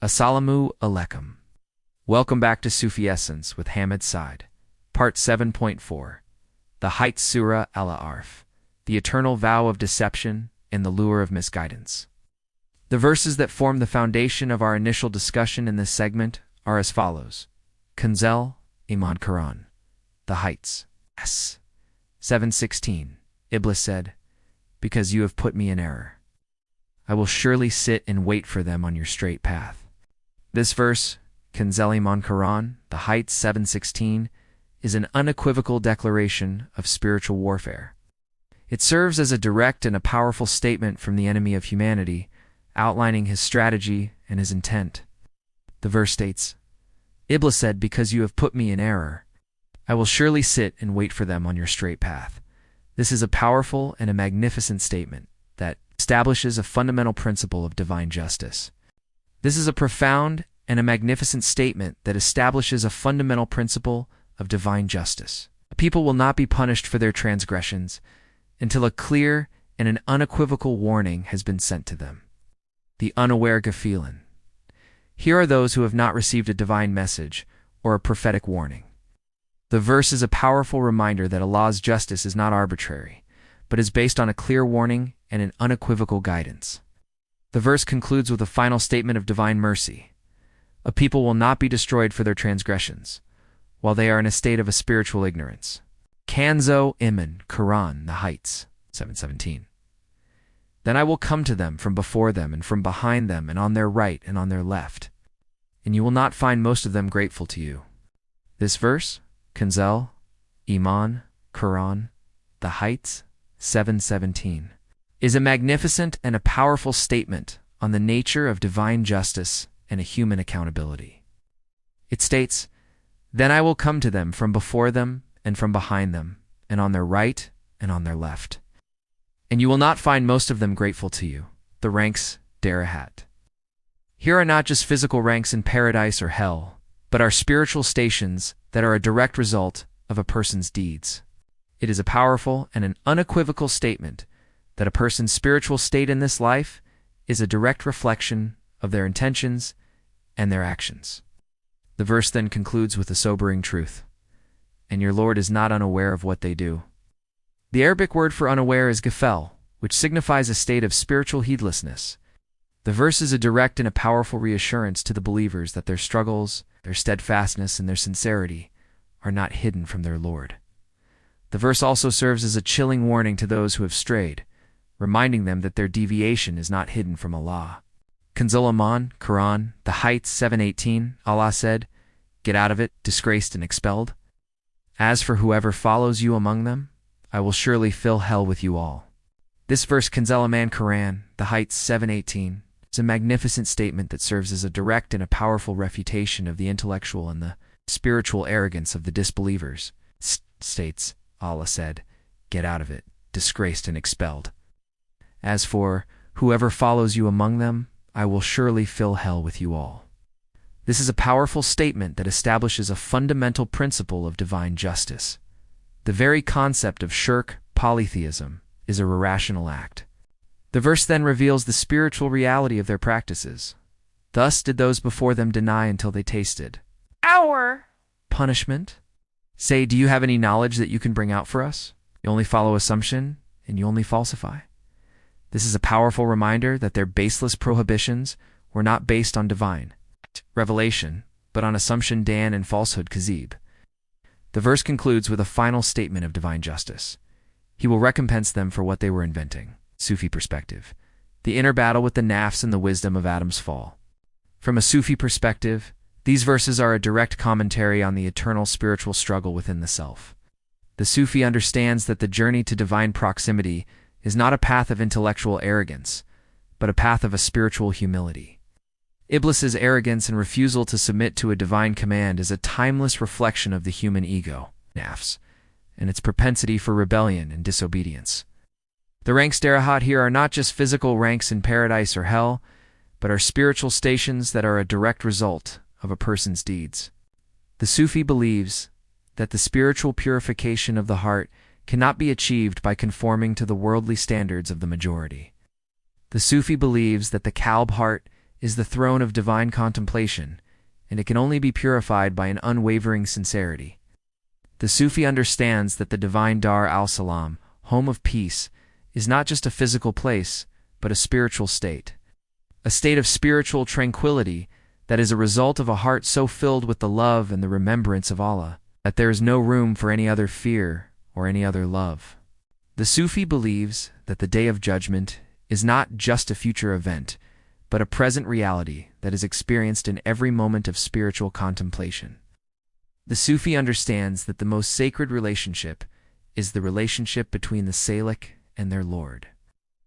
Assalamu alaikum. Welcome back to Sufi Essence with Hammad Syed. Part 7.4. The Heights Surah Al-A'raf. The Eternal Vow of Deception and the Lure of Misguidance. The verses that form the foundation of our initial discussion in this segment are as follows. Kanzul, Iman Quran. The Heights. 7:16. Iblis said, "Because you have put me in error, I will surely sit and wait for them on your straight path." This verse, Kanzul Iman Quran, The Heights 7:16, is an unequivocal declaration of spiritual warfare. It serves as a direct and a powerful statement from the enemy of humanity, outlining his strategy and his intent. The verse states, "Iblis said, because you have put me in error, I will surely sit and wait for them on your straight path." This is a powerful and a magnificent statement that establishes a fundamental principle of divine justice. This is a profound and a magnificent statement that establishes a fundamental principle of divine justice. People will not be punished for their transgressions until a clear and an unequivocal warning has been sent to them. The unaware Gafilin. Here are those who have not received a divine message or a prophetic warning. The verse is a powerful reminder that Allah's justice is not arbitrary, but is based on a clear warning and an unequivocal guidance. The verse concludes with a final statement of divine mercy. A people will not be destroyed for their transgressions, while they are in a state of a spiritual ignorance. Kanzul Iman Quran, The Heights, 7:17. Then I will come to them from before them and from behind them and on their right and on their left, and you will not find most of them grateful to you. This verse, Kanzul Iman Quran, The Heights, 7:17, is a magnificent and a powerful statement on the nature of divine justice and a human accountability. It states, "Then I will come to them from before them and from behind them, and on their right and on their left. And you will not find most of them grateful to you." The ranks Darahat. Here are not just physical ranks in paradise or hell, but are spiritual stations that are a direct result of a person's deeds. It is a powerful and an unequivocal statement that a person's spiritual state in this life is a direct reflection of their intentions and their actions. The verse then concludes with a sobering truth. "And your Lord is not unaware of what they do." The Arabic word for unaware is ghafel, which signifies a state of spiritual heedlessness. The verse is a direct and a powerful reassurance to the believers that their struggles, their steadfastness, and their sincerity are not hidden from their Lord. The verse also serves as a chilling warning to those who have strayed, reminding them that their deviation is not hidden from Allah. Kanzul Iman Quran, The Heights 7:18, Allah said, "Get out of it, disgraced and expelled. As for whoever follows you among them, I will surely fill hell with you all." This verse, Kanzul Iman Quran, The Heights 7:18, is a magnificent statement that serves as a direct and a powerful refutation of the intellectual and the spiritual arrogance of the disbelievers. States, Allah said, "Get out of it, disgraced and expelled. As for whoever follows you among them, I will surely fill hell with you all." This is a powerful statement that establishes a fundamental principle of divine justice. The very concept of shirk, polytheism, is a irrational act. The verse then reveals the spiritual reality of their practices. Thus did those before them deny until they tasted our punishment. Say, do you have any knowledge that you can bring out for us? You only follow assumption, and you only falsify. This is a powerful reminder that their baseless prohibitions were not based on divine revelation, but on assumption, dan, and falsehood, kazib. The verse concludes with a final statement of divine justice. He will recompense them for what they were inventing. Sufi perspective. The inner battle with the nafs and the wisdom of Adam's fall. From a Sufi perspective, these verses are a direct commentary on the eternal spiritual struggle within the self. The Sufi understands that the journey to divine proximity is not a path of intellectual arrogance, but a path of a spiritual humility. Iblis's arrogance and refusal to submit to a divine command is a timeless reflection of the human ego, nafs, and its propensity for rebellion and disobedience. The ranks Darahat here are not just physical ranks in paradise or hell, but are spiritual stations that are a direct result of a person's deeds. The Sufi believes that the spiritual purification of the heart cannot be achieved by conforming to the worldly standards of the majority. The Sufi believes that the kalb heart is the throne of divine contemplation, and it can only be purified by an unwavering sincerity. The Sufi understands that the divine Dar al-Salam, home of peace, is not just a physical place, but a spiritual state. A state of spiritual tranquility that is a result of a heart so filled with the love and the remembrance of Allah that there is no room for any other fear or any other love. The Sufi believes that the Day of Judgment is not just a future event, but a present reality that is experienced in every moment of spiritual contemplation. The Sufi understands that the most sacred relationship is the relationship between the Salik and their Lord,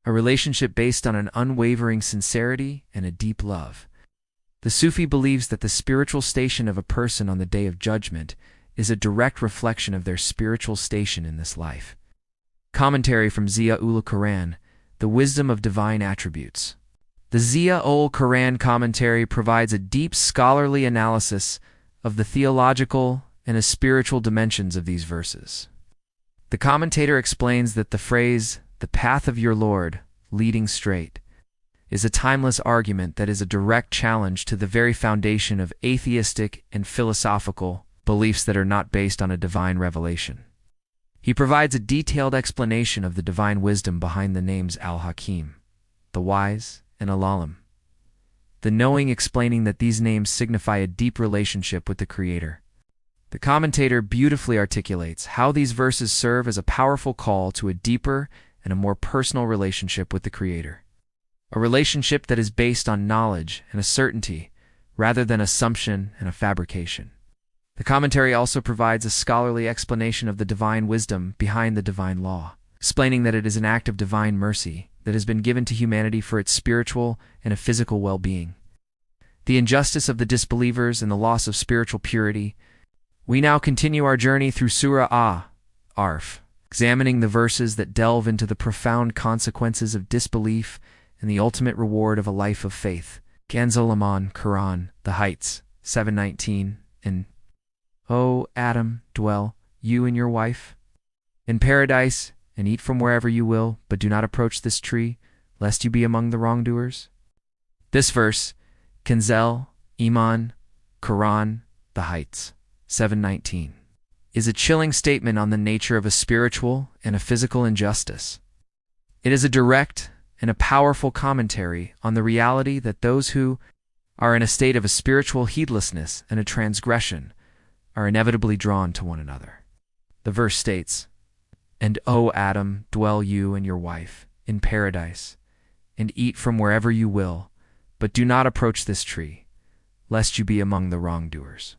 a relationship based on an unwavering sincerity and a deep love. The Sufi believes that the spiritual station of a person on the Day of Judgment is a direct reflection of their spiritual station in this life. Commentary from Ziya-ul-Quran, The Wisdom of Divine Attributes. The Ziya-ul-Quran commentary provides a deep scholarly analysis of the theological and spiritual dimensions of these verses. The commentator explains that the phrase, "the path of your Lord, leading straight," is a timeless argument that is a direct challenge to the very foundation of atheistic and philosophical beliefs that are not based on a divine revelation. He provides a detailed explanation of the divine wisdom behind the names Al-Hakim, the wise, and Al-Alim, the knowing, explaining that these names signify a deep relationship with the Creator. The commentator beautifully articulates how these verses serve as a powerful call to a deeper and a more personal relationship with the Creator, a relationship that is based on knowledge and a certainty rather than assumption and a fabrication. The commentary also provides a scholarly explanation of the divine wisdom behind the divine law, explaining that it is an act of divine mercy that has been given to humanity for its spiritual and a physical well-being. The injustice of the disbelievers and the loss of spiritual purity. We now continue our journey through Surah Al-A'raf, examining the verses that delve into the profound consequences of disbelief and the ultimate reward of a life of faith. Kanzul Iman, Quran, The Heights, 719, and O Adam, dwell, you and your wife, in paradise, and eat from wherever you will, but do not approach this tree, lest you be among the wrongdoers. This verse, Kanzul, Iman, Quran, The Heights, 719, is a chilling statement on the nature of a spiritual and a physical injustice. It is a direct and a powerful commentary on the reality that those who are in a state of a spiritual heedlessness and a transgression are inevitably drawn to one another. The verse states, "And O Adam, dwell you and your wife in paradise, and eat from wherever you will, but do not approach this tree, lest you be among the wrongdoers."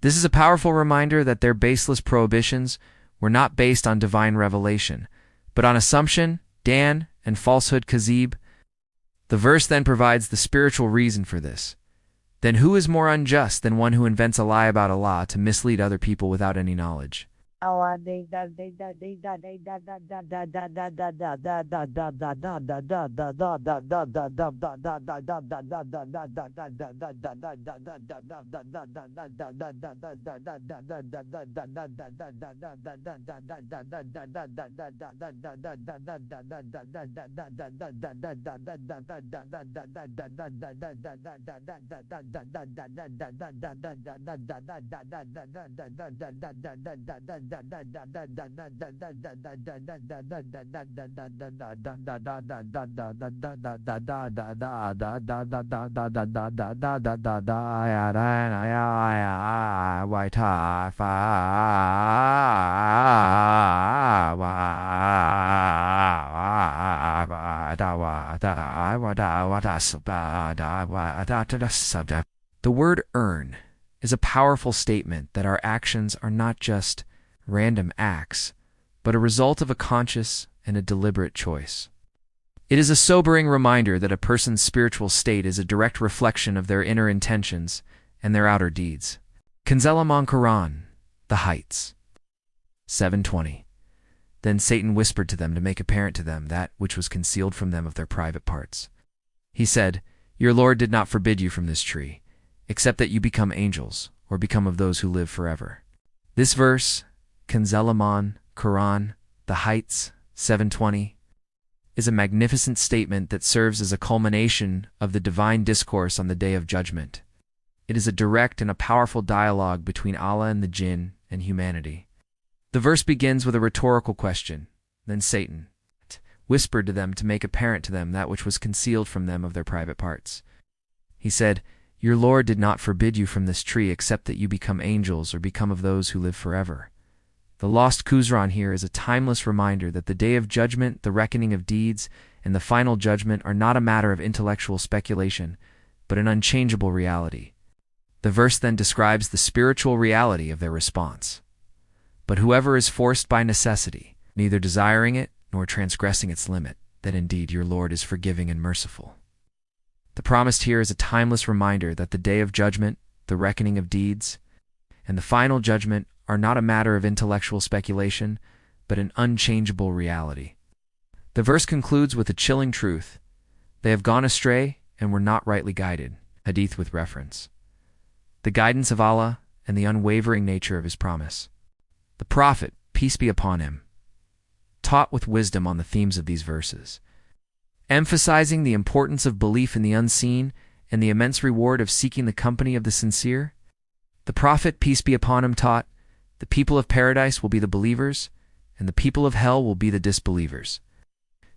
This is a powerful reminder that their baseless prohibitions were not based on divine revelation, but on assumption, dan, and falsehood kazib. The verse then provides the spiritual reason for this. Then who is more unjust than one who invents a lie about Allah to mislead other people without any knowledge? The word earn is a powerful statement that our actions are not just random acts, but a result of a conscious and a deliberate choice. It is a sobering reminder that a person's spiritual state is a direct reflection of their inner intentions and their outer deeds. Kanzul Iman Quran, The Heights, 720. Then Satan whispered to them to make apparent to them that which was concealed from them of their private parts. He said, "Your Lord did not forbid you from this tree, except that you become angels, or become of those who live forever." This verse, Kanzul Iman, Quran, The Heights, 720, is a magnificent statement that serves as a culmination of the divine discourse on the Day of Judgment. It is a direct and a powerful dialogue between Allah and the jinn and humanity. The verse begins with a rhetorical question. Then Satan whispered to them to make apparent to them that which was concealed from them of their private parts. He said, "Your Lord did not forbid you from this tree except that you become angels or become of those who live forever." The lost Khusran here is a timeless reminder that the Day of Judgment, the reckoning of deeds, and the final judgment are not a matter of intellectual speculation, but an unchangeable reality. The verse then describes the spiritual reality of their response. "But whoever is forced by necessity, neither desiring it nor transgressing its limit, that indeed your Lord is forgiving and merciful." The promised here is a timeless reminder that the Day of Judgment, the reckoning of deeds, and the final judgment are not a matter of intellectual speculation, but an unchangeable reality. The verse concludes with a chilling truth. They have gone astray and were not rightly guided. Hadith with reference. The guidance of Allah and the unwavering nature of His promise. The Prophet, peace be upon him, taught with wisdom on the themes of these verses, emphasizing the importance of belief in the unseen and the immense reward of seeking the company of the sincere. The Prophet, peace be upon him, taught, "The people of paradise will be the believers, and the people of hell will be the disbelievers."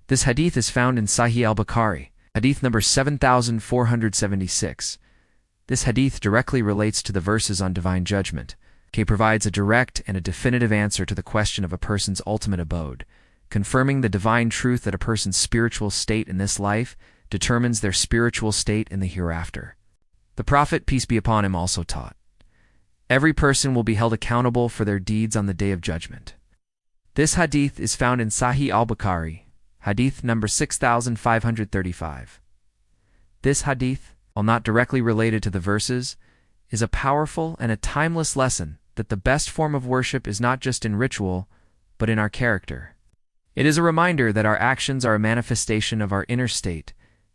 This hadith is found in Sahih al-Bukhari, hadith number 7476. This hadith directly relates to the verses on divine judgment. It provides a direct and a definitive answer to the question of a person's ultimate abode, confirming the divine truth that a person's spiritual state in this life determines their spiritual state in the hereafter. The Prophet, peace be upon him, also taught, "Every person will be held accountable for their deeds on the Day of Judgment." This hadith is found in Sahih al-Bukhari, hadith number 6535. This hadith, while not directly related to the verses, is a powerful and a timeless lesson that the best form of worship is not just in ritual, but in our character. It is a reminder that our actions are a manifestation of our inner state,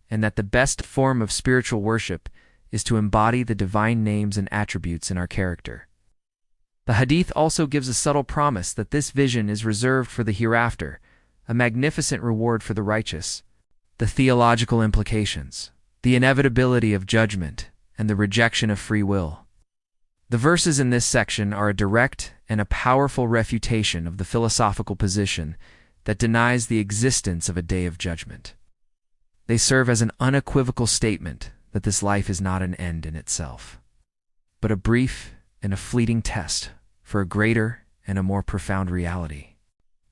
and that the best form of spiritual worship is to embody the divine names and attributes in our character. The hadith also gives a subtle promise that this vision is reserved for the hereafter, a magnificent reward for the righteous. The theological implications, the inevitability of judgment, and the rejection of free will. The verses in this section are a direct and a powerful refutation of the philosophical position that denies the existence of a day of judgment. They serve as an unequivocal statement that this life is not an end in itself, but a brief and a fleeting test for a greater and a more profound reality.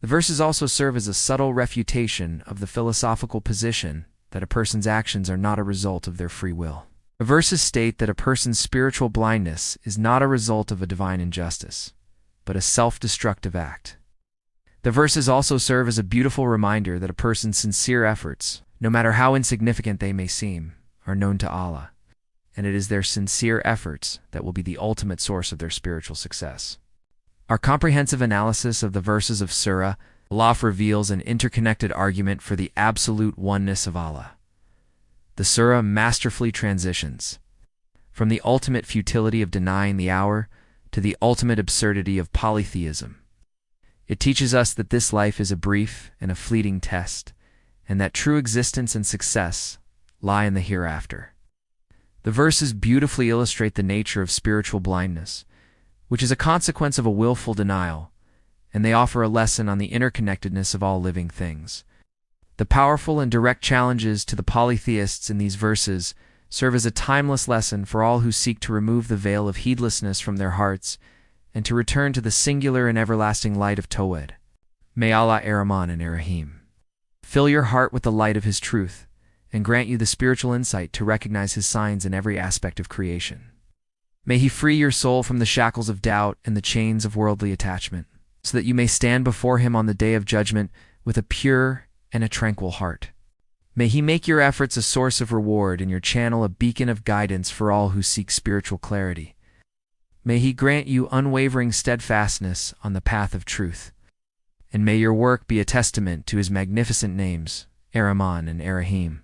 The verses also serve as a subtle refutation of the philosophical position that a person's actions are not a result of their free will. The verses state that a person's spiritual blindness is not a result of a divine injustice, but a self-destructive act. The verses also serve as a beautiful reminder that a person's sincere efforts, no matter how insignificant they may seem, are known to Allah, and it is their sincere efforts that will be the ultimate source of their spiritual success. Our comprehensive analysis of the verses of Surah Al-A'raf reveals an interconnected argument for the absolute oneness of Allah. The surah masterfully transitions from the ultimate futility of denying the hour to the ultimate absurdity of polytheism. It teaches us that this life is a brief and a fleeting test, and that true existence and success lie in the hereafter. The verses beautifully illustrate the nature of spiritual blindness, which is a consequence of a willful denial, and they offer a lesson on the interconnectedness of all living things. The powerful and direct challenges to the polytheists in these verses serve as a timeless lesson for all who seek to remove the veil of heedlessness from their hearts and to return to the singular and everlasting light of Tawhid. May Allah Ar-Rahman and Ar-Rahim fill your heart with the light of His truth and grant you the spiritual insight to recognize His signs in every aspect of creation. May He free your soul from the shackles of doubt and the chains of worldly attachment, so that you may stand before Him on the Day of Judgment with a pure and a tranquil heart. May He make your efforts a source of reward and your channel a beacon of guidance for all who seek spiritual clarity. May He grant you unwavering steadfastness on the path of truth, and may your work be a testament to His magnificent names, Ar-Rahman and Ar-Rahim.